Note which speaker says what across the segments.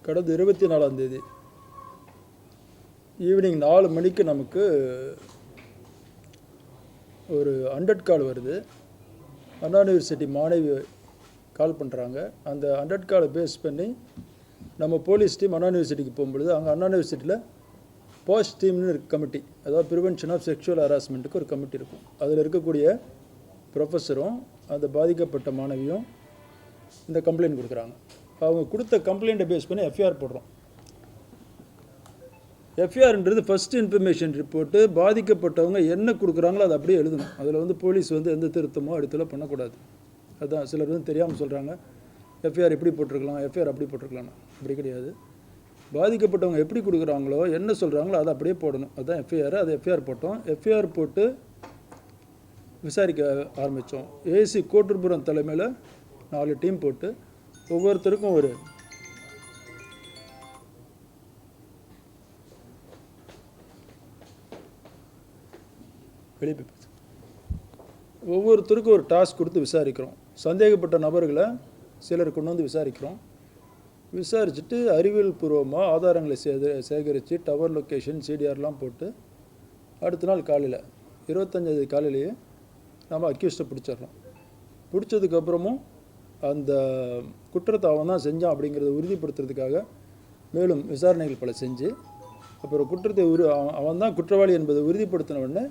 Speaker 1: கடந்த 24ஆம் தேதி ஈவினிங் 4 மணிக்கு நமக்கு ஒரு 100 கால் வருது. அண்ணா யூனிவர்சிட்டி மாணவி கால் பண்ணுறாங்க. அந்த 100 காலை பேஸ் பண்ணி நம்ம போலீஸ் டீம் அண்ணா யூனிவர்சிட்டிக்கு போகும்பொழுது அங்கே அண்ணா யூனிவர்சிட்டியில் போஸ்ட் டீம்னு இருக்கு கமிட்டி, அதாவது ப்ரிவென்ஷன் ஆஃப் செக்ஷுவல் ஹராஸ்மெண்ட்டுக்கு ஒரு கமிட்டி இருக்கும். அதில் இருக்கக்கூடிய ப்ரொஃபஸரும் அந்த பாதிக்கப்பட்ட மாணவியும் இந்த கம்ப்ளைண்ட் கொடுக்குறாங்க. அவங்க கொடுத்த கம்ப்ளைண்ட்டை பேஸ் பண்ணி எஃப்ஐஆர் போடுறோம். எஃப்ஐஆர்ன்றது ஃபஸ்ட்டு இன்ஃபர்மேஷன் ரிப்போர்ட்டு. பாதிக்கப்பட்டவங்க என்ன கொடுக்குறாங்களோ அதை அப்படியே எழுதணும். அதில் போலீஸ் எந்த திருத்தமோ அடுத்தல பண்ணக்கூடாது. அதுதான் சிலர் தெரியாமல் சொல்கிறாங்க, எஃப்ஐஆர் எப்படி போட்டிருக்கலாம், எஃப்ஐஆர் அப்படி போட்டிருக்கலாம். அப்படி கிடையாது. பாதிக்கப்பட்டவங்க எப்படி கொடுக்குறாங்களோ என்ன சொல்கிறாங்களோ அதை அப்படியே போடணும். அதுதான் எஃப்ஐஆர். அது எஃப்ஐஆர் போட்டோம். எஃப்ஐஆர் போட்டு விசாரிக்க ஆரம்பித்தோம். ஏசி கோட்டூர்புரம் தலைமையில் 4 டீம் போட்டு ஒவ்வொருத்தருக்கும் ஒரு டாஸ்க் கொடுத்து விசாரிக்கிறோம். சந்தேகப்பட்ட நபர்களை சிலர் கொண்டு வந்து விசாரிக்கிறோம். விசாரிச்சுட்டு அறிவியல் பூர்வமாக ஆதாரங்களை சேகரித்து டவர் லொக்கேஷன் சிடிஆர்லாம் போட்டு அடுத்த நாள் காலையில் 25 காலையிலேயே நம்ம அக்யூஸ்டை பிடிச்சிடறோம். பிடிச்சதுக்கப்புறமும் அந்த குற்றத்தை அவன் தான் செஞ்சான் அப்படிங்கிறத உறுதிப்படுத்துறதுக்காக மேலும் விசாரணைகள் பல செஞ்சு அப்புறம் குற்றத்தை அவன் தான் குற்றவாளி என்பதை உறுதிப்படுத்தின உடனே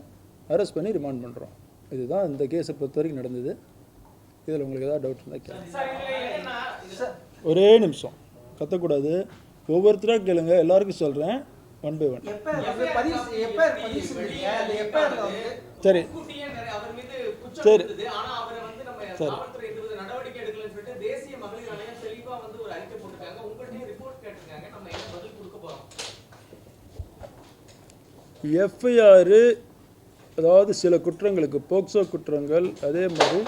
Speaker 1: அரெஸ்ட் பண்ணி ரிமாண்ட் பண்ணுறோம். இதுதான் இந்த கேஸை பொறுத்த வரைக்கும் நடந்தது. இதில் உங்களுக்கு ஏதாவது டவுட் இருந்தால் கேளுங்க. ஒரே நிமிஷம் கத்தக்கூடாது, ஒவ்வொருத்தராக கேளுங்க. எல்லாருக்கும் சொல்கிறேன், 1 by 1. சரி சரி சரி எஃப்ஐஆர் அதாவது சில குற்றங்களுக்கு போக்சோ குற்றங்கள், அதே மாதிரி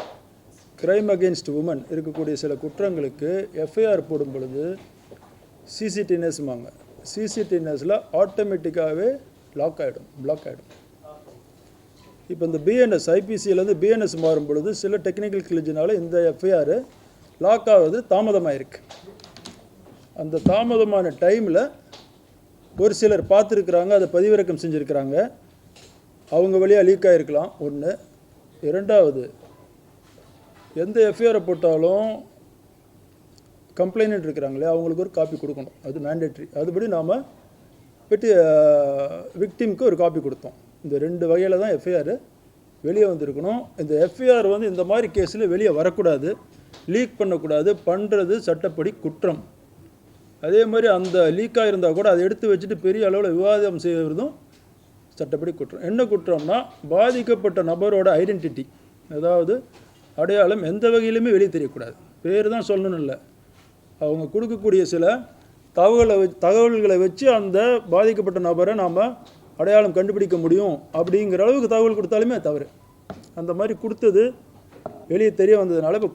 Speaker 1: கிரைம் அகெயின்ஸ்ட் உமன் இருக்கக்கூடிய சில குற்றங்களுக்கு எஃப்ஐஆர் போடும் பொழுது சிசிடிஎன்எஸ்மாங்க. சிசிடிஎன்எஸில் ஆட்டோமேட்டிக்காகவே பிளாக் ஆகிடும். இப்போ இந்த பிஎன்எஸ் ஐபிசியிலேருந்து பிஎன்எஸ் மாறும் பொழுது சில டெக்னிக்கல் கிளிஜினால இந்த எஃப்ஐஆர் லாக் ஆகுது தாமதமாயிருக்கு. அந்த தாமதமான டைமில் ஒரு சிலர் பார்த்துருக்குறாங்க, அதை பதிவிறக்கம் செஞ்சுருக்கிறாங்க, அவங்க வழியாக லீக் ஆகிருக்கலாம். 1. 2வது, எந்த எஃப்ஐஆரை போட்டாலும் கம்ப்ளைண்ட் இருக்கிறாங்களே அவங்களுக்கு ஒரு காப்பி கொடுக்கணும். அது மேண்டேட்ரி. அதுபடி நாம் விக்டிம்க்கு ஒரு காப்பி கொடுத்தோம். இந்த 2 வகையில் தான் எஃப்ஐஆர் வெளியே வந்திருக்கணும். இந்த எஃப்ஐஆர் இந்த மாதிரி கேஸில் வெளியே வரக்கூடாது, லீக் பண்ணக்கூடாது. பண்ணுறது சட்டப்படி குற்றம். அதே மாதிரி அந்த லீக்காக இருந்தால் கூட அதை எடுத்து வச்சுட்டு பெரிய அளவில் விவாதம் செய்வதும் சட்டப்படி குற்றம். என்ன குற்றம்னா, பாதிக்கப்பட்ட நபரோட ஐடென்டிட்டி, அதாவது அடையாளம் எந்த வகையிலுமே வெளியே தெரியக்கூடாது. பேர் தான் சொல்லணும்னு இல்லை, அவங்க கொடுக்கக்கூடிய சில தகவல்களை வச்சு அந்த பாதிக்கப்பட்ட நபரை நாம் அடையாளம் கண்டுபிடிக்க முடியும் அப்படிங்கிற அளவுக்கு தகவல் கொடுத்தாலுமே தவறு. அந்த மாதிரி கொடுத்தது வெளியே தெரிய வந்ததுனால இப்போ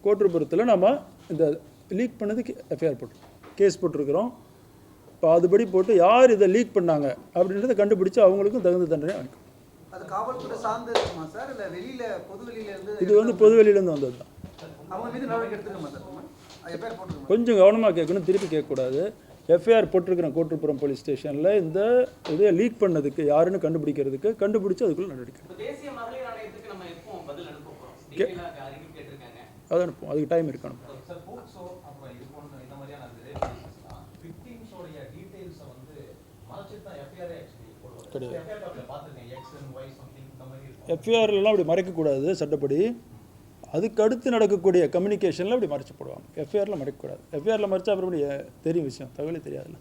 Speaker 1: கோட்டூர்புரத்தில் நம்ம இந்த லீக் பண்ணதுக்கு எஃப்ஐஆர் கேஸ் போட்டிருக்கிறோம். இப்போ அதுபடி போட்டு யார் இதை லீக் பண்ணாங்க அப்படின்றத கண்டுபிடிச்சு அவங்களுக்கும் தகுந்த தண்டனை வாங்கிக்கும். இது பொது வெளியிலேருந்து வந்தது தான். கொஞ்சம் கவனமாக கேட்கணும், திருப்பி கேட்கக்கூடாது. எஃப்ஐஆர் போட்டிருக்கிறேன் கோட்டூர்புரம் போலீஸ் ஸ்டேஷனில் இந்த இதை லீக் பண்ணதுக்கு யாருன்னு கண்டுபிடிச்சு அதுக்குள்ளே நடவடிக்கை அதை அனுப்புவோம். அதுக்கு டைம் இருக்கு அனுப்புவோம். எஃப்ஐஆர்லாம் அப்படி மறைக்கக்கூடாது சட்டப்படி. அதுக்கு அடுத்து நடக்கக்கூடிய கம்யூனிகேஷனில் அப்படி மறைச்சு போடுவாங்க. எஃப்ஐஆரில் மறைக்கக்கூடாது. எஃப்ஐஆரில் மறைச்சா அப்புறம் தெரியும் விஷயம், தகவலே தெரியாதுல்ல.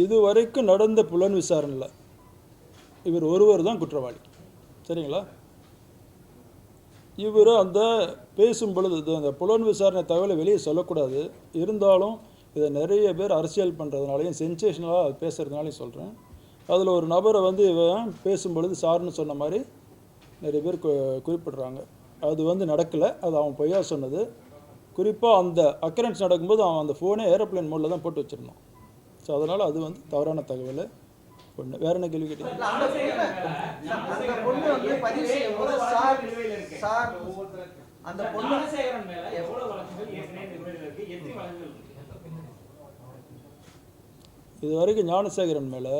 Speaker 1: இதுவரைக்கும் நடந்த புலன் விசாரணையில் இவர் ஒருவர் தான் குற்றவாளி. சரிங்களா? இவர் அந்த பேசும் பொழுது அந்த புலன் விசாரணை தகவலை வெளியே சொல்லக்கூடாது. இருந்தாலும் இதை நிறைய பேர் அரசியல் பண்ணுறதுனாலையும் சென்சேஷனலாக பேசுகிறதுனாலையும் சொல்கிறேன். அதில் ஒரு நபரை இவன் பேசும்பொழுது சார்னு சொன்ன மாதிரி நிறைய பேர் குறிப்பிட்றாங்க. அது நடக்கலை, அது அவன் பொய்யா சொன்னது. குறிப்பாக அந்த அக்கரன்ஸ் நடக்கும்போது அவன் அந்த ஃபோனே ஏரோப்ளேன் மோடில் தான் போட்டு வச்சுருந்தான். ஸோ அதனால் அது வந்து தவறான தகவல் ஒன்று. வேறு என்ன கேள்வி கேட்டீங்க? இது வரைக்கும் ஞானசேகரன் மேலே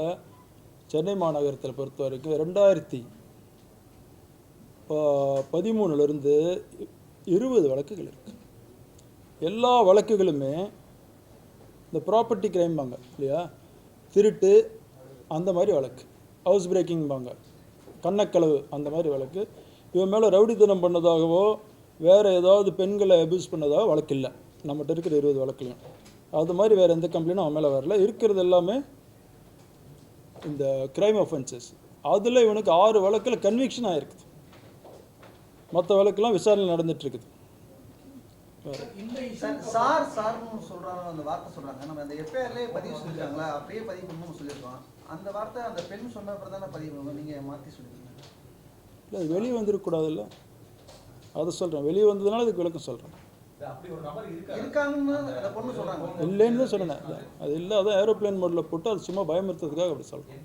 Speaker 1: சென்னை மாநகரத்தில் பொறுத்த வரைக்கும் 2013 20 வழக்குகள் இருக்குது. எல்லா வழக்குகளுமே இந்த ப்ராப்பர்ட்டி கிரைம்பாங்க இல்லையா, திருட்டு அந்த மாதிரி வழக்கு, ஹவுஸ் பிரேக்கிங்பாங்க, கண்ணக்களவு அந்த மாதிரி வழக்கு. இவன் மேலே ரவுடித்தனம் பண்ணதாகவோ வேறு ஏதாவது பெண்களை அப்யூஸ் பண்ணதாகவோ வழக்கு இல்லை நம்மகிட்ட இருக்கிற 20 வழக்குலையும். அது மாதிரி வேறு எந்த கம்ப்ளைண்டும் அவன் மேலே வரல. இருக்கிறது எல்லாமே இந்த கிரைம் ஒஃபென்சஸ். அதில் இவனுக்கு 6 வழக்கில் கன்விக்ஷன் ஆகிருக்குது. மற்ற வழக்கெல்லாம் விசாரணை நடந்துகிட்ருக்குது.
Speaker 2: சார் சார்னு சொல்கிறாங்க, அந்த வார்த்தை சொல்கிறாங்க. நம்ம அந்த எஃப்ஐஆர்லேயே பதிவு சொல்லியிருக்காங்களா, அப்படியே பதிவு பண்ணணும்னு சொல்லியிருக்கோம். அந்த வார்த்தை அந்த பெண் சொன்ன அப்புறம் தானே பதிவு பண்ணணும், நீங்கள் மாற்றி சொல்லியிருக்கீங்க.
Speaker 1: இல்லை, அது வெளியே வந்துருக்கூடாதுல்ல, அதை சொல்கிறேன். வெளியே வந்ததுனால அதுக்கு விளக்கம் சொல்கிறேன். இல்லைன்னு தான் சொன்னேன். அது இல்லை, அதான் ஏரோப்ளேன் மோடில் போட்டு அது சும்மா பயமுறுத்துறதுக்காக அப்படி சொல்கிறேன்.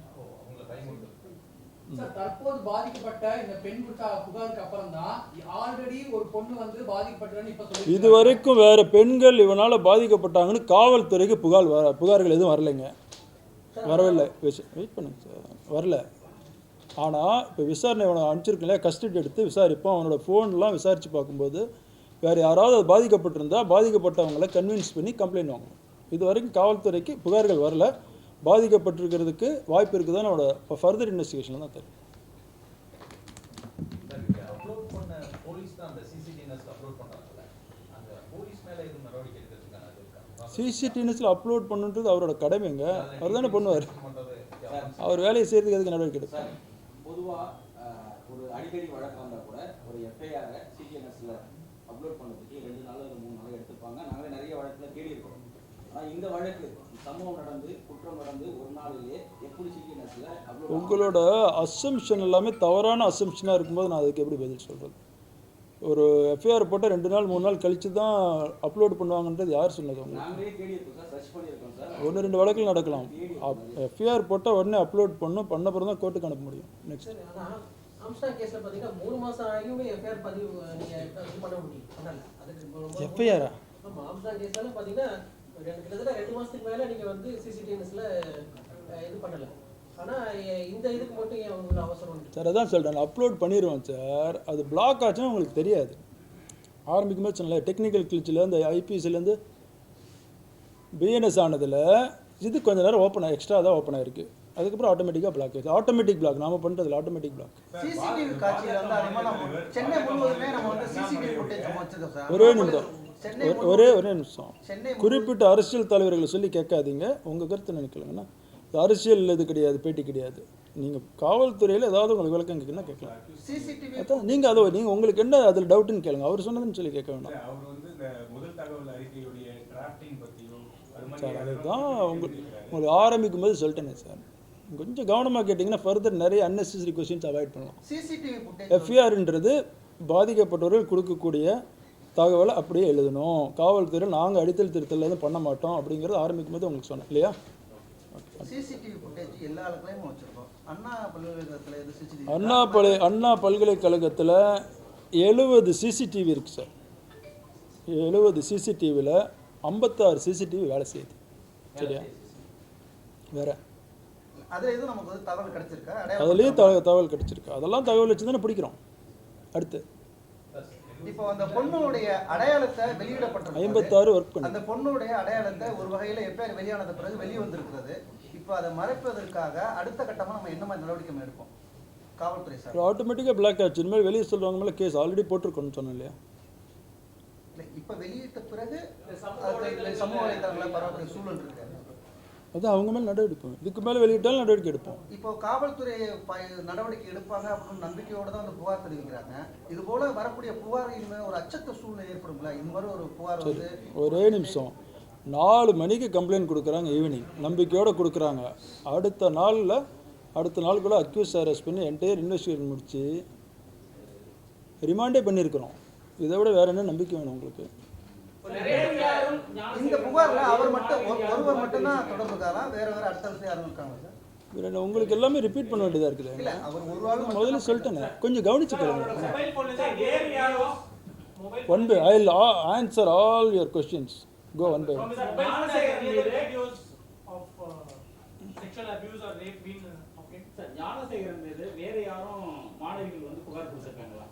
Speaker 3: தற்போது பாதிக்கப்பட்ட இந்த பெண் புகாருக்கு அப்புறம் தான் ஆல்ரெடி ஒரு பொண்ணு வந்து பாதிக்கப்பட்டதுன்னு இப்ப சொல்லிருக்காங்க.
Speaker 1: இது வரைக்கும் வேற பெண்கள் இவனால பாதிக்கப்பட்டாங்கன்னு காவல்துறைக்கு புகார்கள் எதுவும் வரலைங்க, வரவில்லை. வெயிட் பண்ணுங்க சார், வரல. ஆனால் இப்போ விசாரணை அவனை அனுப்பிச்சிருக்கல, கஸ்டடி எடுத்து விசாரிப்போம். அவனோட ஃபோன்லாம் விசாரித்து பார்க்கும்போது வேறு யாராவது அது பாதிக்கப்பட்டிருந்தால் பாதிக்கப்பட்டவங்களை கன்வின்ஸ் பண்ணி கம்ப்ளைண்ட் வாங்கணும். இது வரைக்கும் காவல்துறைக்கு புகார்கள் வரல. பாதிக்கப்பட்டிருக்கிறதுக்கு வாய்ப்பு இருக்குதுன்னு அவனோட ஃபர்தர் இன்வெஸ்டிகேஷன் தான் தெரியும். சிசிடிவிஸில் அப்லோட் பண்ணுன்றது அவரோட கடமைங்க, அவர் தானே பண்ணுவார். அவர் வேலையை செய்யறதுக்கு எதுக்கு நடவடிக்கை எடுப்பார்?
Speaker 4: பொதுவாக ஒரு அடிக்கடி வழக்கம் வந்தால் கூட ஒரு எஃப்ஐஆரை சிடிஎன்எஸ்ல அப்லோட் பண்ணுறதுக்கு 2 நாள் 3 நாள் எடுத்துப்பாங்க. நாங்களே நிறைய வழக்கில் தேடி இருக்கோம். ஆனால் இந்த வழக்கு சம்பவம் நடந்து குற்றம் நடந்து ஒரு நாளிலேயே எப்படி சிடிஎன்எஸ்ல அப்லோட்?
Speaker 1: உங்களோட அசம்ஷன் எல்லாமே தவறான அசம்ஷனாக இருக்கும்போது நான் அதுக்கு எப்படி பதில் சொல்கிறது? ஒரு எஃப்ஐஆர் போட்டால் 2 நாள் 3 நாள் கழித்து தான் அப்லோட் பண்ணுவாங்கன்றது யார் சொன்னது?
Speaker 4: நாங்களே தேடி இருக்கோம் சார், சர்ச் பண்ணியிருக்கோம் சார்.
Speaker 1: 1-2 வழக்கில் நடக்கலாம். எஃப்ஐஆர் போட்டால் உடனே அப்லோட் பண்ண அப்புறம் தான் கோர்ட்டுக்கு அனுப்ப முடியும். நெக்ஸ்ட்
Speaker 5: ஆம்ஸ்டாங் கேஸ்ல பாத்தீங்கன்னா 3 மாசம் ஆகியும் எஃப்ஐஆர் பதிவு நீங்க இது பண்ண முடியும். அதனால அதுக்கு
Speaker 1: எஃப்ஐஆரா?
Speaker 5: ஆமா, ஆம்ஸ்டாங் கேஸ்ல பாத்தீங்கன்னா கிட்டத்தட்ட 2 மாசத்துக்கு மேல நீங்க வந்து சிசிடிவிஸ்ல இது பண்ணல. ஆனா இந்த இதுக்கு மட்டும் ஏன் உங்களுக்கு அவசரம்?
Speaker 1: சார் அதான் சொல்கிறேன், அப்லோட் பண்ணிடுவோம் சார். அது பிளாக் ஆச்சுன்னா உங்களுக்கு தெரியாது. ஆரம்பிக்கும் போது சொன்னல டெக்னிக்கல் கிளிச்சில் இந்த ஐபிஎஸ்லேருந்து பிஎன்எஸ் ஆனதில் இது கொஞ்சம் நேரம் எக்ஸ்ட்ரா தான் ஓப்பன் ஆயிருக்கு. அதுக்கப்புறம் ஆட்டோமேட்டிக்காக பிளாக் ஆயிடுச்சு. ஆட்டோமேட்டிக் பிளாக் நாம பண்ணுறதுல ஆட்டோமேட்டிக் பிளாக்.
Speaker 2: சிசிடிவி காட்சியில் வந்து அதிகமாக நம்ம சென்னை முழுவதுமே நம்ம வந்து சிசிடிவி ஃபுட்டேஜ் வச்சிருக்கோம் சார்.
Speaker 1: ஒரே நிமிஷம். குறிப்பிட்ட அரசியல் தலைவர்களை சொல்லி கேட்காதீங்க, உங்கள் கருத்து நினைக்கலங்கன்னா அரசியல் இது கிடையாது, பேட்டி கிடையாது. நீங்கள் காவல்துறையில் ஏதாவது உங்களுக்கு விளக்கம் கேட்கணும்னா கேட்கலாம். அதான் நீங்கள் அதை நீங்கள் உங்களுக்கு என்ன அதில் டவுட்டுன்னு கேளுங்க, அவர் சொன்னதுன்னு சொல்லி கேட்க வேண்டாம் சார். அதுதான் உங்களுக்கு ஆரம்பிக்கும் போது சொல்லிட்டேனே சார், கொஞ்சம் கவனமாக கேட்டிங்கன்னா ஃபர்தர் நிறைய அன்னெசரி கொஸ்டின்ஸ் அவாய்ட் பண்ணலாம். எஃப்ஐஆர்ன்றது பாதிக்கப்பட்டவர்கள் கொடுக்கக்கூடிய தகவலை அப்படியே எழுதணும். காவல்துறையில் நாங்கள் அடித்தல் திருத்தல் எதுவும் பண்ண மாட்டோம் அப்படிங்கிறது ஆரம்பிக்கும் போது உங்களுக்கு சொன்னேன் இல்லையா? அண்ணா பல்கலைக்கழகத்தில் 70 சிசிடிவி இருக்குது சார். 70 சிசிடிவியில் 56 சிசிடிவி வேலை செய்யுது. சரியா? வேற அதுலேயும் தகவல் கிடைச்சிருக்கு. அதெல்லாம் தகவல் வச்சு தானே பிடிக்கிறோம். அடுத்து
Speaker 2: இப்போ அந்த பொண்ணுடைய அடையாளத்தை வெளியிடப்பட்டது
Speaker 1: 56 ஒர்க் பண்ணி
Speaker 2: அந்த பொண்ணுடைய அடையாளத்தை ஒரு வகையில் எஃப்ஐஆர் வெளியானது பிறகு வெளியே வந்திருக்கிறது. இப்போ அதை மறைப்பதற்காக அடுத்த கட்டமாக நம்ம என்ன மாதிரி நடவடிக்கை எடுப்போம் காவல்துறை சார்?
Speaker 1: ஆட்டோமேட்டிக்காக பிளாக் ஆச்சு. இனிமேல் வெளியே சொல்லுவாங்க மேலே கேஸ் ஆல்ரெடி போட்டிருக்கோன்னு சொன்னேன் இல்லையா?
Speaker 2: இல்லை, இப்போ வெளியிட்ட பிறகு சமூக வலைதளங்களில் பரவாயில்ல சூழல் இருக்கு,
Speaker 1: அது அவங்க மேலே நடவடிக்கை. இதுக்கு மேலே வெளியிட்டாலும் நடவடிக்கை எடுப்போம்.
Speaker 2: இப்போ காவல்துறை நடவடிக்கை எடுப்பாங்க அப்படின்னு நம்பிக்கையோடு தான் வந்து புகார் தெரிவிக்கிறாங்க. இது போல வரக்கூடிய புகாரின் ஒரு அச்சத்த சூழ்நிலை ஏற்படும்ல? இந்த மாதிரி ஒரு புகார் வந்து
Speaker 1: ஒரே நிமிஷம் 4 மணிக்கு கம்ப்ளைண்ட் கொடுக்குறாங்க, ஈவினிங் நம்பிக்கையோடு கொடுக்குறாங்க. அடுத்த நாளுக்குள்ளே அக்யூஸ் அரெஸ்ட் பண்ணி என்டையர் இன்வெஸ்டிகேஷன் முடித்து ரிமாண்டே பண்ணியிருக்கிறோம். இதை விட வேறு என்ன நம்பிக்கை வேணும் உங்களுக்கு?
Speaker 2: இந்த புகார்ல அவர் மட்டும் ஒருவர் மட்டும்தான் தொடர்பு இருக்காரா? வேற அடுத்த விஷயம் யாரும் இருக்காங்க சார்?
Speaker 1: வேற உங்களுக்கு எல்லாமே ரிப்பீட் பண்ண வேண்டியதாக இருக்குது.
Speaker 2: இல்ல அவர் ஒரு ஆள்
Speaker 1: முதல்ல சொல்லிட்டேனே, கொஞ்சம் கவனிச்சுக்கோங்க. One by I will answer all your questions. Go one by one.
Speaker 4: Gnanasekaran மீது வேற யாரும் மாணவிகள் வந்து புகார் கொடுத்திருக்காங்களா?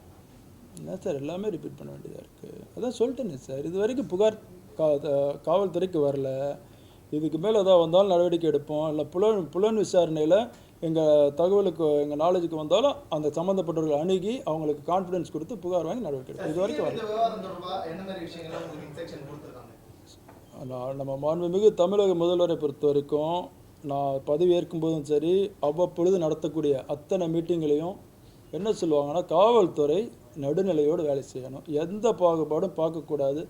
Speaker 1: என்ன சார் எல்லாமே ரிப்பீட் பண்ண வேண்டியதாக இருக்குது. அதான் சொல்லிட்டேனே சார், இது வரைக்கும் புகார் காவல்துறைக்கு வரல. இதுக்கு மேலே ஏதாவது வந்தாலும் நடவடிக்கை எடுப்போம். இல்லை புலன் விசாரணையில் எங்கள் தகவலுக்கு எங்கள் நாலேஜுக்கு வந்தாலும் அந்த சம்மந்தப்பட்டவர்கள் அணுகி அவங்களுக்கு கான்ஃபிடன்ஸ் கொடுத்து புகார் வாங்கி நடவடிக்கை எடுப்போம். இது வரைக்கும் வரல. நம்ம மாண்புமிகு தமிழக முதல்வரை பொறுத்த வரைக்கும் நான் பதவி ஏற்கும்போதும் சரி, அவ்வப்பொழுது நடத்தக்கூடிய அத்தனை மீட்டிங்களையும் என்ன சொல்லுவாங்கன்னா, காவல்துறை நடுநிலையோடு வேலை செய்யணும், எந்த பாகுபாடும் பார்க்கக்கூடாது,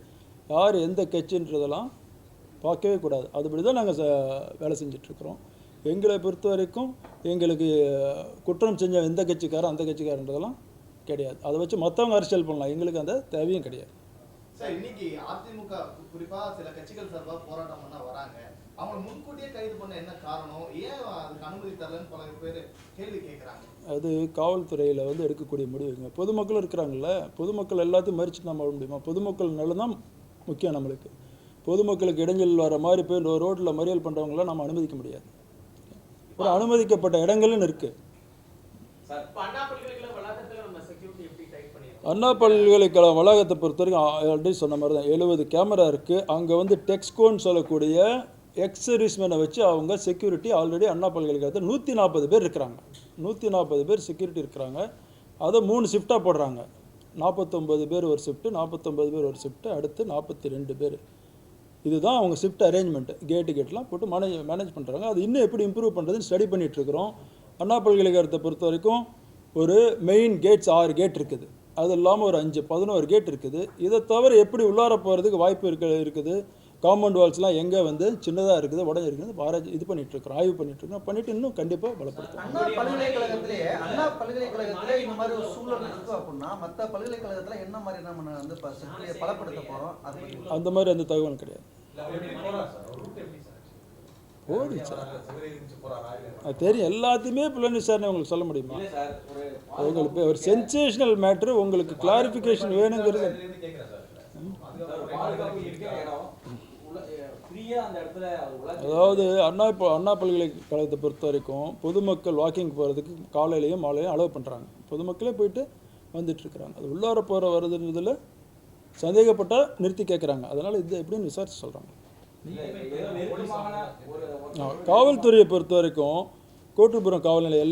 Speaker 1: யார் எந்த கட்சின்றதெல்லாம் பார்க்கவே கூடாது. அதுபடி தான் நாங்கள் வேலை செஞ்சிட்ருக்குறோம். எங்களை பொறுத்த வரைக்கும் எங்களுக்கு குற்றம் செஞ்ச எந்த கட்சிக்காரன் அந்த கட்சிக்காரன்றதெல்லாம் கிடையாது. அதை வச்சு மற்றவங்க அரசியல் பண்ணலாம், எங்களுக்கு அந்த தேவையும் கிடையாது.
Speaker 6: சார், இன்னைக்கு அதிமுக குறிப்பா சில கட்சிகள் சார்பாக போராட்டம் பண்ண வராங்க. அவங்க முன்கூட்டியே கைது பண்ண என்ன காரணம்? ஏன் அதுக்கு அனுமதி தரலன்னு பல பேர் கேள்வி கேட்குறாங்க. அது
Speaker 1: காவல்துறையில் எடுக்கக்கூடிய முடிவுங்க. பொதுமக்கள் இருக்கிறாங்கல்ல, பொதுமக்கள் எல்லாத்தையும் மறிச்சுட்டு நம்ம முடியுமா? பொதுமக்கள் நல்லதான் முக்கியம் நம்மளுக்கு. பொதுமக்களுக்கு இடைஞ்சல் வர மாதிரி போய் ரோட்டில் மறியல் பண்ணுறவங்களாம் நம்ம அனுமதிக்க முடியாது. ஒரு அனுமதிக்கப்பட்ட இடங்கள்னு இருக்குது. அண்ணா பல்கலைக்கழக வளாகத்தை பொறுத்த வரைக்கும் ஆல்ரெடி சொன்ன மாதிரி தான் 70 கேமரா இருக்குது. அங்கே டெக்ஸ்கோன்னு சொல்லக்கூடிய எக்ஸ் சர்வீஸ்மேனை வச்சு அவங்க செக்யூரிட்டி ஆல்ரெடி அண்ணா பல்கலைக்கழகத்தில் 140 பேர் இருக்கிறாங்க. 140 பேர் செக்யூரிட்டி இருக்கிறாங்க. அதை 3 ஷிஃப்டாக போடுறாங்க. 49 பேர் ஒரு ஷிஃப்ட்டு, 49 பேர் ஒரு ஷிஃப்ட்டு, அடுத்து 42 பேர். இதுதான் அவங்க ஷிஃப்ட் அரேஞ்ச்மெண்ட்டு. கேட்லாம் போட்டு மேனேஜ் பண்ணுறாங்க. அது இன்னும் எப்படி இம்ப்ரூவ் பண்ணுறதுன்னு ஸ்டடி பண்ணிகிட்ருக்குறோம். அண்ணா பல்கலைக்கழகத்தை பொறுத்த வரைக்கும் ஒரு மெயின் கேட்ஸ் 6 கேட் இருக்குது. அது இல்லாமல் ஒரு 5-11 கேட் இருக்குது. இதை தவிர எப்படி உள்ளார போகிறதுக்கு வாய்ப்பு இருக்குது. காம்பவுண்ட் வால்ஸ்லாம் எங்கே சின்னதாக இருக்குது, உடஞ்சிருக்குது, ஆராய்ச்சி இது பண்ணிகிட்ருக்குறோம், ஆய்வு பண்ணிகிட்ருக்கோம். பண்ணிவிட்டு இன்னும் கண்டிப்பாக பலப்படுத்தும்.
Speaker 2: அண்ணா பல்கலைக்கழகத்திலே இந்த மாதிரி ஒரு சூழல் இருக்குது அப்படின்னா மற்ற பல்கலைக்கழகத்தில் என்ன மாதிரி நம்ம பலப்படுத்த போகிறோம்?
Speaker 1: அந்த மாதிரி அந்த தகவல் கிடையாது. போதும் சார், அது தெரியும். எல்லாத்தையுமே புலன் விசாரணை உங்களுக்கு சொல்ல முடியுமா? உங்களுக்கு ஒரு சென்சேஷனல் மேட்ரு, உங்களுக்கு கிளாரிஃபிகேஷன் வேணுங்கிறது. அதாவது அண்ணா பல்கலைக்கழகத்தை பொறுத்த வரைக்கும் பொதுமக்கள் வாக்கிங் போகிறதுக்கு காலையிலையும் மாலையும் அலோவ் பண்ணுறாங்க. பொதுமக்களே போயிட்டு வந்துட்டுருக்குறாங்க. அது உள்ளார போகிற வருதுன்றதில் சந்தேகப்பட்டால் நிறுத்தி கேட்குறாங்க. அதனால் இது எப்படின்னு விசாரிச்சு சொல்கிறாங்க. காவல்துறையை பொறுத்த வரைக்கும் கோட்டுப்புறம் காவல் நிலைய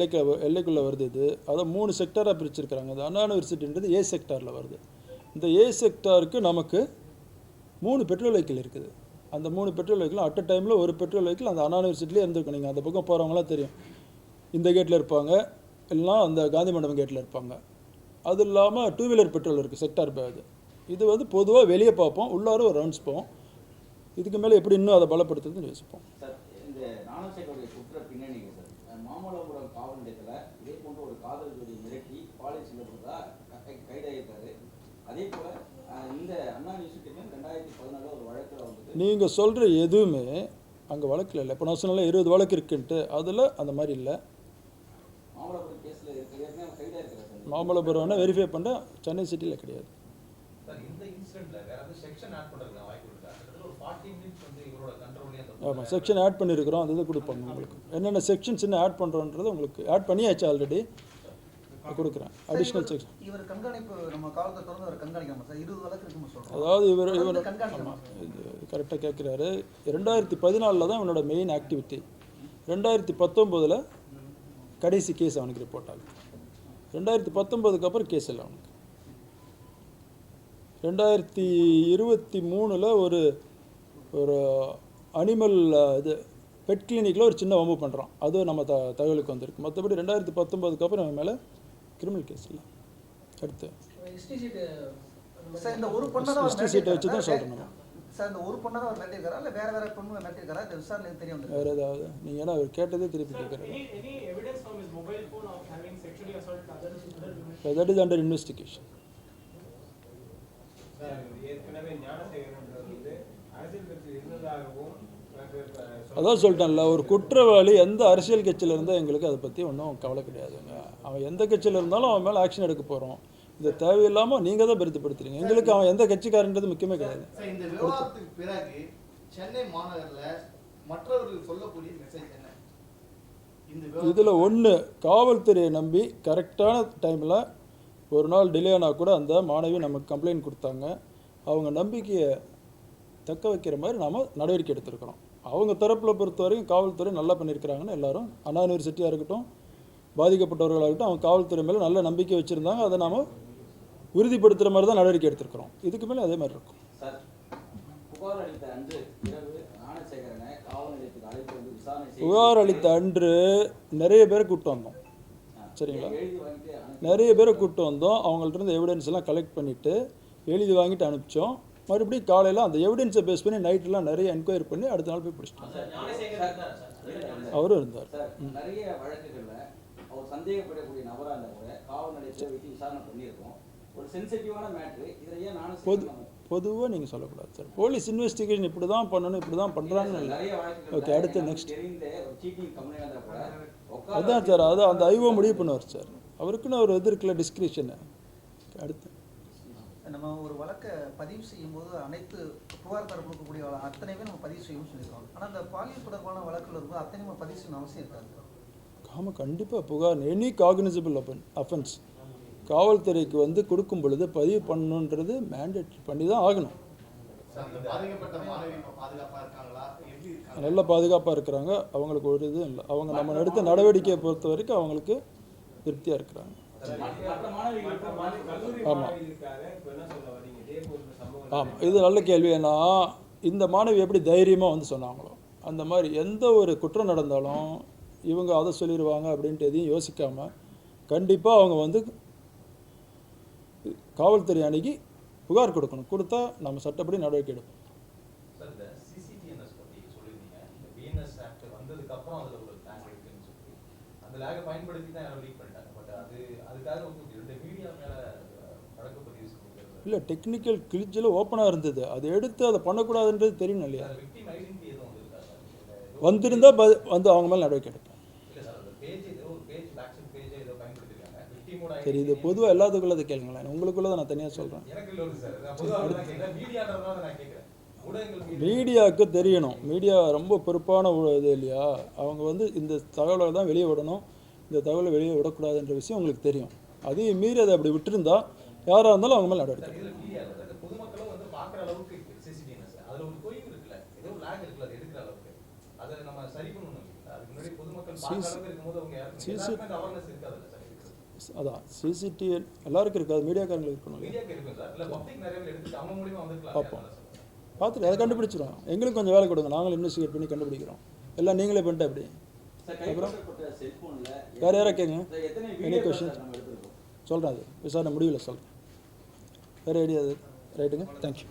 Speaker 1: எல்லைக்குள்ளே வருது. இது அதை 3 செக்டராக பிரிச்சிருக்கிறாங்க. அது அண்ணா யூனிவர்சிட்டின்றது ஏ செக்டாரில் வருது. இந்த ஏ செக்டாருக்கு நமக்கு 3 பெட்ரோல் வெஹிக்கிள் இருக்குது. அந்த 3 பெட்ரோல் வெஹிக்கிள் அட் அ டைமில் ஒரு பெட்ரோல் வெஹிக்கிள் அந்த அண்ணா யூனிவர்சிட்டிலே இருந்திருக்கும். நீங்கள் அந்த பக்கம் போகிறவங்களாம் தெரியும். இந்த கேட்டில் இருப்பாங்க, இல்லைனா அந்த காந்தி மண்டபம் கேட்டில் இருப்பாங்க. அது இல்லாமல் 2 வீலர் பெட்ரோல் இருக்குது செக்டார் பேது. இது பொதுவாக வெளியே பார்ப்போம், உள்ளார ஒரு ரவுண்ட்ஸ் போவோம். இதுக்கு மேலே எப்படி இன்னும் அதை பலப்படுத்துறதுன்னு யோசிப்போம்.
Speaker 4: சார், இந்த ஞானசேகருடைய குற்ற பின்னணிங்க சார், மாமல்லபுரம் காவல் நிலையத்தில் இதே போன்ற ஒரு காதல் ஜோடி மிரட்டி பாலியல் செல்லப்படுறதா கைதாகிருக்காரு. அதே போல் இந்த அண்ணா யூனிவர்சிட்டியிலும் 2014 ஒரு வழக்கில்
Speaker 1: நீங்கள் சொல்கிற எதுவுமே அங்கே வழக்கில் இல்லை. இப்போ நான் சொன்னால 20 வழக்கு இருக்குன்ட்டு, அதில் அந்த மாதிரி இல்லை.
Speaker 4: மாமல்லபுரம் கேஸில் ஏற்கனவே கைதாகிருக்காரு.
Speaker 1: மாமல்லபுரம்னா வெரிஃபை பண்ண சென்னை சிட்டியில் கிடையாது. ஆமாம், செக்ஷன் ஆட் பண்ணியிருக்கிறோம். அது கொடுப்பாங்க உங்களுக்கு. என்னென்ன செக்ஷன்ஸ் இன்னும் ஆட் பண்ணுறோன்றது உங்களுக்கு ஆட் பண்ணியாச்சு ஆல்ரெடி, கொடுக்குறேன். Additional section.
Speaker 2: இவர் கண்காணிப்பு நம்ம காலத்தை தொடர்ந்து அவர் கண்காணிக்கணும் சார். 20 வழக்கு இருக்குன்னு சொல்கிறோம்.
Speaker 1: அதாவது இவர் இது கரெக்டாக கேட்குறாரு. 2014 தான் இவனோட மெயின் ஆக்டிவிட்டி. 2019 கடைசி கேஸ் அவனுக்கு ரிப்போர்ட் ஆகுது. 2019க்கு அப்புறம் கேஸ் இல்லை அவனுக்கு. 2023 ஒரு அனிமல் இது பெட் கிளினிக்கில் ஒரு சின்ன வம்பு பண்ணுறான். அதுவும் நம்ம தகவலுக்கு வந்திருக்கு. மற்றபடி 2019க்கு அப்புறம் அவன் மேலே கிரிமினல் கேஸ் இல்லை. அடுத்து
Speaker 2: இந்த ஒரு பொண்ணை தான்
Speaker 1: ஹிஸ்ட்ரி சீட்டை வச்சு தான் சொல்கிறேன் நம்ம.
Speaker 2: சார், இந்த ஒரு பொண்ணை தான் அவர் மிரட்டியிருக்காரா இல்லை வேற பொண்ணு மிரட்டியிருக்காரா? இந்த விசாரணைக்கு தெரியும்.
Speaker 1: வேறு ஏதாவது நீங்கள் ஏன்னா அவர் கேட்டதே திருப்பி கேட்குறாரு. That is under investigation.
Speaker 7: ஏற்கனவே ஞானசேகரன்
Speaker 1: அதான் சொல்லிட்டேன்ல, ஒரு குற்றவாளி எந்த அரசியல் கட்சியில் இருந்தால் எங்களுக்கு அதை பற்றி ஒன்றும் கவலை கிடையாதுங்க. அவன் எந்த கட்சியில் இருந்தாலும் அவன் மேலே ஆக்ஷன் எடுக்க போகிறோம். இதை தேவையில்லாமல் நீங்கள் தான் பெருத்துப்படுத்துறீங்க. எங்களுக்கு அவன் எந்த கட்சிக்காரன்றது முக்கியமே கிடையாது.
Speaker 6: சார், இந்த விவகாரத்துக்கு பிறகு சென்னை மாநகரில் மற்றவர்கள் சொல்லக்கூடிய மெசேஜ் என்ன?
Speaker 1: இதில் ஒன்று, காவல்துறையை நம்பி கரெக்டான டைமில் ஒரு நாள் டிலே ஆனால் கூட அந்த மாணவி நமக்கு கம்ப்ளைண்ட் கொடுத்தாங்க. அவங்க நம்பிக்கையை தக்க வைக்கிற மாதிரி நாம் நடவடிக்கை எடுத்திருக்கிறோம். அவங்க தரப்பில் பொறுத்த வரைக்கும் காவல்துறை நல்லா பண்ணியிருக்கிறாங்கன்னு எல்லாரும், அண்ணா யூனிவர்சிட்டியாக இருக்கட்டும், பாதிக்கப்பட்டவர்களாகட்டும், அவங்க காவல்துறை மேலே நல்ல நம்பிக்கை வச்சுருந்தாங்க. அதை நாம் உறுதிப்படுத்துகிற மாதிரி தான் நடவடிக்கை எடுத்திருக்கிறோம். இதுக்கு மேலே அதே மாதிரி இருக்கும்.
Speaker 4: சார், புகார் அளித்த அன்று இரவு ஞானசேகரனை காவல் நிலையத்துக்கு அழைத்து வந்து விசாரணை செய்து
Speaker 1: புகார் அளித்த அன்று நிறைய பேரை கூப்பிட்டு வந்தோம். சரிங்களா?
Speaker 4: எழுதி வாங்கிட்டு
Speaker 1: நிறைய பேரை கூப்பிட்டு வந்தோம். அவங்கள்ட்ட இருந்து எவிடன்ஸ் எல்லாம் கலெக்ட் பண்ணிவிட்டு எழுதி வாங்கிட்டு அனுப்பிச்சோம். மறுபடியும் காலையில் அந்த எவிடன்ஸை பேஸ் பண்ணி நைட்டெலாம் நிறைய என்கொயரி பண்ணி அடுத்த நாள் போய் பிடிச்சிட்டோம். அவரும் இருந்தார்.
Speaker 4: சார், நிறைய வழக்குகளில் அவர் சந்தேகப்படக்கூடிய நபராக இருந்தால் கூட காவல் நிலையத்தில் வைத்து விசாரணை பண்ணியிருக்கோம். ஒரு சென்சிட்டிவான மேட்ரு, இதில் ஏன் ஞானசேகரன்
Speaker 1: பொதுவாக நீங்கள் சொல்லக்கூடாது சார். போலீஸ் இன்வெஸ்டிகேஷன் இப்படி தான் பண்ணணும், இப்படி தான் பண்ணுறாங்கன்னு இல்லை.
Speaker 4: நிறைய வழக்குகள்
Speaker 1: ஓகே, அடுத்து நெக்ஸ்ட்.
Speaker 4: தெரிந்த ஒரு சீட்டிங் கம்ப்ளைண்ட் இருந்தால் கூட
Speaker 1: அதான் சார், அது அந்த ஐஓ முடிவு பண்ணுவார் சார். அவருக்குன்னு ஒரு இது இருக்குல்ல, டிஸ்கிரிப்ஷனு. அடுத்து
Speaker 2: நம்ம ஒரு வழக்கை பதிவு செய்யும்போது அனைத்து புகார் தரப்பு இருக்கக்கூடிய அத்தனையுமே நம்ம பதிவு செய்யணும்னு சொல்லியிருக்கோம். ஆனால் அந்த பாலியல் தொடர்பான வழக்கில் இருக்கும்போது அத்தனையுமே பதிவு செய்யணும் அவசியம் இருக்காது.
Speaker 1: ஆமாம், கண்டிப்பாக புகார் எனி காக்னிசபிள் அஃபென்ஸ் காவல்துறைக்கு வந்து கொடுக்கும் பொழுது பதிவு பண்ணணுன்றது மேண்டேட்ரி பண்ணி தான் ஆகணும்.
Speaker 6: பாதிக்கப்பட்ட மாணவி பாதுகாப்பா இருக்காங்களா? எப்படி இருக்காங்க?
Speaker 1: நல்ல பாதுகாப்பாக இருக்கிறாங்க. அவங்களுக்கு ஒரு இதுவும் இல்லை. அவங்க நம்ம எடுத்த நடவடிக்கையை பொறுத்த வரைக்கும் அவங்களுக்கு திருப்தியாக இருக்கிறாங்க.
Speaker 4: மற்ற மாணவிகளுக்கு
Speaker 1: ஆமாம் ஆமாம், இது நல்ல கேள்வி. ஏன்னா இந்த மாணவி எப்படி தைரியமாக வந்து சொன்னாங்களோ அந்த மாதிரி எந்த ஒரு குற்றம் நடந்தாலும் இவங்க அதை சொல்லிடுவாங்க அப்படின்ட்டு எதையும் யோசிக்காமல் கண்டிப்பாக அவங்க வந்து காவல்துறை அணுகி புகார் கொடுக்கணும். கொடுத்தா நம்ம சட்டப்படி நடவடிக்கை எடுப்போம்.
Speaker 7: சார், இந்த சிசிடிஎன்எஸ் பற்றி சொல்லியிருந்தீங்க. இந்த பிஎன்எஸ் ஆக்ட் வந்ததுக்கு அப்புறம் அதில் ஒரு லேக் இருக்குன்னு சொல்லி அந்த லேகை பயன்படுத்தி தான் யாரும் லீக் பண்ணிட்டாங்க. பட் அதுக்காக இந்த மீடியா மேலே வழக்கு பதிவு செஞ்சுக்கிறது
Speaker 1: இல்லை, டெக்னிக்கல் கிளிச்சில் ஓப்பனாக இருந்தது. அதை எடுத்து அதை பண்ணக்கூடாதுன்றது தெரியணும் இல்லையா?
Speaker 7: விக்டிம் ஐடென்டிட்டி எதுவும் வந்திருக்கா சார்?
Speaker 1: வந்திருந்தால் வந்து அவங்க மேலே நடவடிக்கை எடுப்போம்.
Speaker 7: இல்லை சார், அந்த பேஜ் ஏதோ ஒரு பேஜ் பேக்சன் பேஜ் ஏதோ பயன்படுத்திருக்காங்க. விக்டிமோட
Speaker 1: சரி, இது பொதுவாக எல்லாத்துக்குள்ளதை கேளுங்களேன். உங்களுக்குள்ளதை நான் தனியாக சொல்கிறேன்.
Speaker 7: எனக்கு இல்லை சார், நான் பொதுவாக தான் கேட்குறேன். மீடியான்றதுனால நான் கேட்குறேன். ஊடகங்கள்
Speaker 1: மீடியாவுக்கு தெரியணும். மீடியா ரொம்ப பொறுப்பான இது இல்லையா? அவங்க வந்து இந்த தகவலை தான் வெளியே விடணும், இந்த தகவலை வெளியே விடக்கூடாதுன்ற விஷயம் உங்களுக்கு தெரியும். அதையும் மீறி அதை அப்படி விட்டுருந்தா யாராக இருந்தாலும் அவங்க மேலே நடவடிக்கை.
Speaker 7: இதில் மீடியா பொதுமக்களும் வந்து பார்க்குற அளவுக்கு சிசிடிஎன்எஸ் அதில் ஒரு தொய்வு இருக்குல்ல, ஏதோ ஒரு லேக் இருக்குல்ல, அது எடுக்கிற அளவுக்கு அதை நம்ம சரி பண்ணணும். அதுக்கு முன்னாடி பொதுமக்கள் பார்க்குற அளவுக்கு இருக்கும்போது அவங்க யாருக்கும் அவேர்னஸ் இருக்காதுல்ல சார்?
Speaker 1: அதான் சிசிடிவி எல்லாருக்கும் இருக்காது, மீடியாக்காரங்களுக்கு இருக்கணும்.
Speaker 7: மீடியாக்கு இருக்கும் சார். இல்லை, பப்ளிக் நிறைய பேர் எடுத்துட்டு அவங்க மூலியமாக வந்துருக்கலாம்.
Speaker 1: பார்ப்போம், பார்த்துட்டு அதை கண்டுபிடிச்சிடும். எங்களுக்கு கொஞ்சம் வேலை கொடுங்க, நாங்களும் இன்வெஸ்டிகேட் பண்ணி கண்டுபிடிக்கிறோம். எல்லாம் நீங்களே பண்ணிட்டு அப்படி. வேறு யாராக கேங்க? எனி கொஷின் சொல்கிறேன், அது விசாரணை முடிவில் சொல்கிறேன். வேறு ஐடியா அது ரைட்டுங்க. தேங்க்யூ.